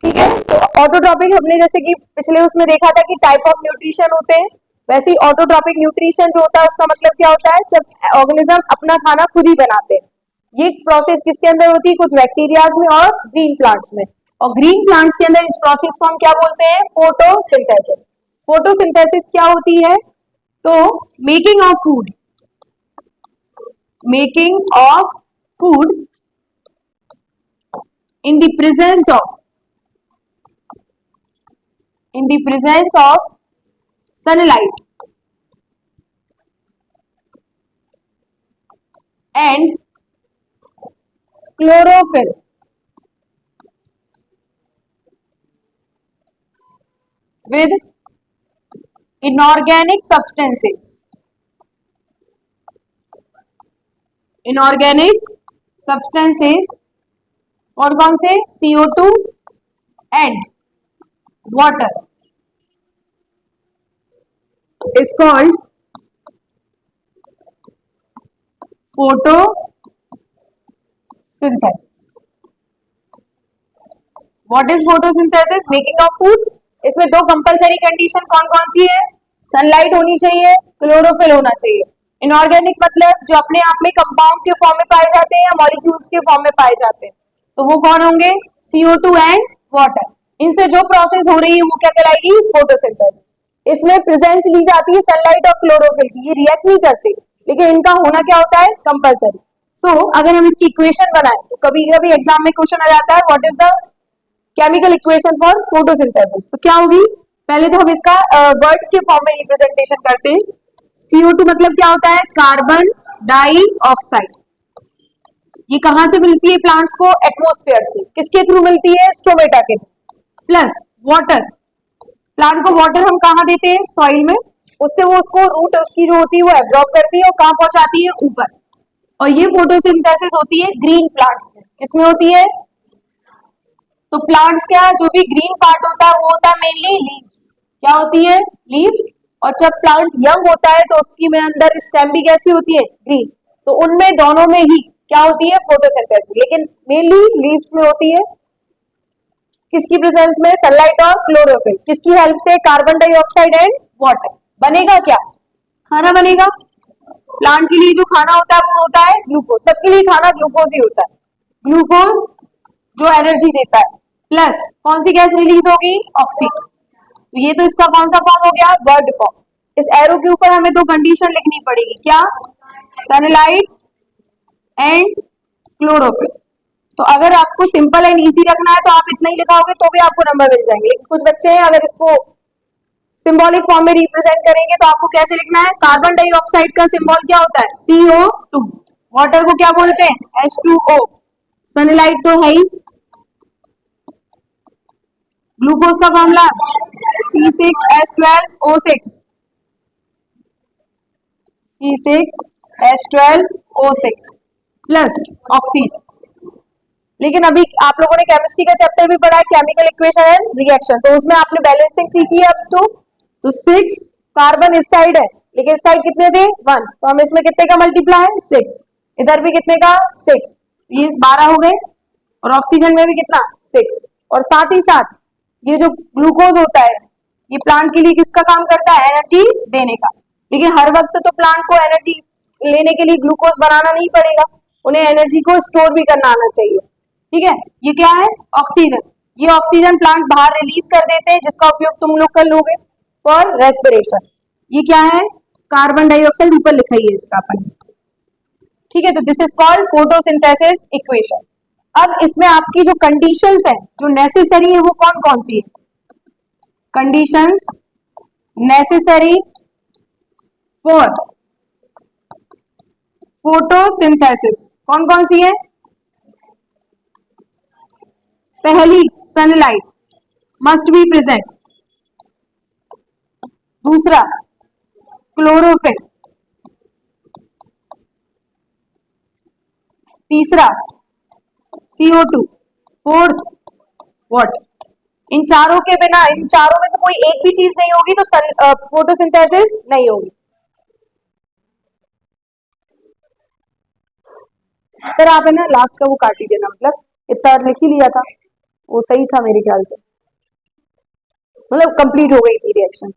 ठीक है। तो ऑटोट्रॉपिक हमने जैसे कि पिछले उसमें देखा था कि टाइप ऑफ न्यूट्रिशन होते हैं, वैसे ही ऑटोट्रॉपिक न्यूट्रिशन जो होता है उसका मतलब क्या होता है, जब ऑर्गेनिज्म अपना खाना खुद ही बनाते हैं। ये प्रोसेस किसके अंदर होती है, कुछ बैक्टीरियाज में और ग्रीन प्लांट्स में। और ग्रीन प्लांट्स के अंदर इस प्रोसेस को हम क्या बोलते हैं, फोटोसिंथेसिस। फोटोसिंथेसिस क्या होती है, तो making of food, making of food in the presence of sunlight and chlorophyll with inorganic substances, और कौन से, CO2 and water is called photosynthesis. What is photosynthesis? Making of food. इसमें दो कंपलसरी कंडीशन कौन कौन सी है, सनलाइट होनी चाहिए, क्लोरोफिल होना चाहिए। इनऑर्गेनिक मतलब जो अपने आप में कंपाउंड के फॉर्म में पाए जाते हैं या मॉलिक्यूल्स के फॉर्म में पाए जाते हैं, तो वो कौन होंगे, CO2 एंड वाटर। इनसे जो प्रोसेस हो रही है वो क्या कहलाएगी, फोटोसिंथेसिस। इसमें प्रेजेंस ली जाती है सनलाइट और क्लोरोफिल की, ये रिएक्ट नहीं करते, लेकिन इनका होना क्या होता है, कंपलसरी। सो अगर हम इसकी इक्वेशन बनाएं तो कभी कभी एग्जाम में क्वेश्चन आ जाता है, what is the chemical equation for photosynthesis. तो क्या होगी, पहले तो हम इसका वर्ड के फॉर्म में रिप्रेजेंटेशन करते हैं। CO2 मतलब क्या होता है, कार्बन डाइऑक्साइड। ये कहां से मिलती है प्लांट्स को, एटमॉस्फेयर से। किसके थ्रू मिलती है, स्टोमेटा के थ्रू। प्लस वाटर, प्लांट को वाटर हम कहाँ देते हैं, सॉइल में, उससे वो उसको रूट उसकी जो होती है वो एब्जॉर्ब करती है और कहाँ पहुंचाती है, ऊपर। और ये फोटोसिंथेसिस होती है ग्रीन प्लांट्स में। किसमें होती है, तो प्लांट्स क्या, जो भी ग्रीन पार्ट होता है वो होता है मेनली लीव्स। क्या होती है, लीव्स। और जब प्लांट यंग होता है तो उसकी में अंदर स्टेम भी कैसी होती है, ग्रीन। तो उनमें दोनों में ही क्या होती है, फोटोसिंथेसिस, लेकिन मेनली लीव्स में होती है। किसकी प्रेजेंस में, सनलाइट और क्लोरोफिल। किसकी हेल्प से, कार्बन डाइऑक्साइड एंड वाटर। बनेगा क्या, खाना बनेगा। प्लांट के लिए जो खाना होता है वो होता है ग्लूकोज। सबके लिए खाना ग्लूकोज ही होता है। ग्लूकोज जो एनर्जी देता है, प्लस कौन सी गैस रिलीज होगी, ऑक्सीजन। तो ये तो इसका कौन सा फॉर्म हो गया, वर्ड फॉर्म। इस एरो के ऊपर हमें दो कंडीशन लिखनी पड़ेगी, क्या, सनलाइट एंड क्लोरोफिल। तो अगर आपको सिंपल एंड इजी रखना है तो आप इतना ही लिखाओगे तो भी आपको नंबर मिल जाएंगे। लेकिन कुछ बच्चे हैं अगर इसको सिंबॉलिक फॉर्म में रिप्रेजेंट करेंगे तो आपको कैसे लिखना है, कार्बन डाइऑक्साइड का सिंबल क्या होता है, CO2। वाटर को क्या बोलते हैं, H2O। सनलाइट तो है ही, ग्लूकोज का formula C6H12O6, C6H12O6 plus oxygen. लेकिन अभी आप लोगों ने केमिस्ट्री का चैप्टर भी पढ़ा है, केमिकल इक्वेशन एंड रिएक्शन, तो उसमें आपने बैलेंसिंग सीखी है अप तो 6 कार्बन इस साइड है, लेकिन इस साइड कितने थे, 1, तो हम इसमें कितने का मल्टीप्लाई है, 6। इधर भी कितने का, 6, ये 12 हो गए। और ऑक्सीजन में भी कितना, 6। और साथ ही साथ ये जो ग्लूकोज होता है ये प्लांट के लिए किसका काम करता है, एनर्जी देने का। लेकिन हर वक्त तो प्लांट को एनर्जी लेने के लिए ग्लूकोज बनाना नहीं पड़ेगा, उन्हें एनर्जी को स्टोर भी करना आना चाहिए। ठीक है, ये क्या है, ऑक्सीजन। ये ऑक्सीजन प्लांट बाहर रिलीज कर देते हैं, जिसका उपयोग तुम लोग कर लोगे फॉर रेस्पिरेशन। ये क्या है, कार्बन डाइऑक्साइड, ऊपर लिखा ही है इसका अपन। ठीक है, तो this is called photosynthesis equation. अब इसमें आपकी जो कंडीशंस है जो नेसेसरी है वो कौन कौन सी है, कंडीशंस नेसेसरी फॉर फोटोसिंथेसिस कौन कौन सी है, पहली सनलाइट मस्ट बी प्रेजेंट, दूसरा क्लोरोफिल, तीसरा CO2, फोर्थ वाटर। इन चारों के बिना, इन चारों में से कोई एक भी चीज नहीं होगी तो फोटोसिंथेसिस नहीं होगी। सर आप है ना लास्ट का वो काट ही देना, मतलब इतना लिख ही लिया था। वो सही था मेरे ख्याल से, मतलब कंप्लीट हो गई थी रिएक्शन।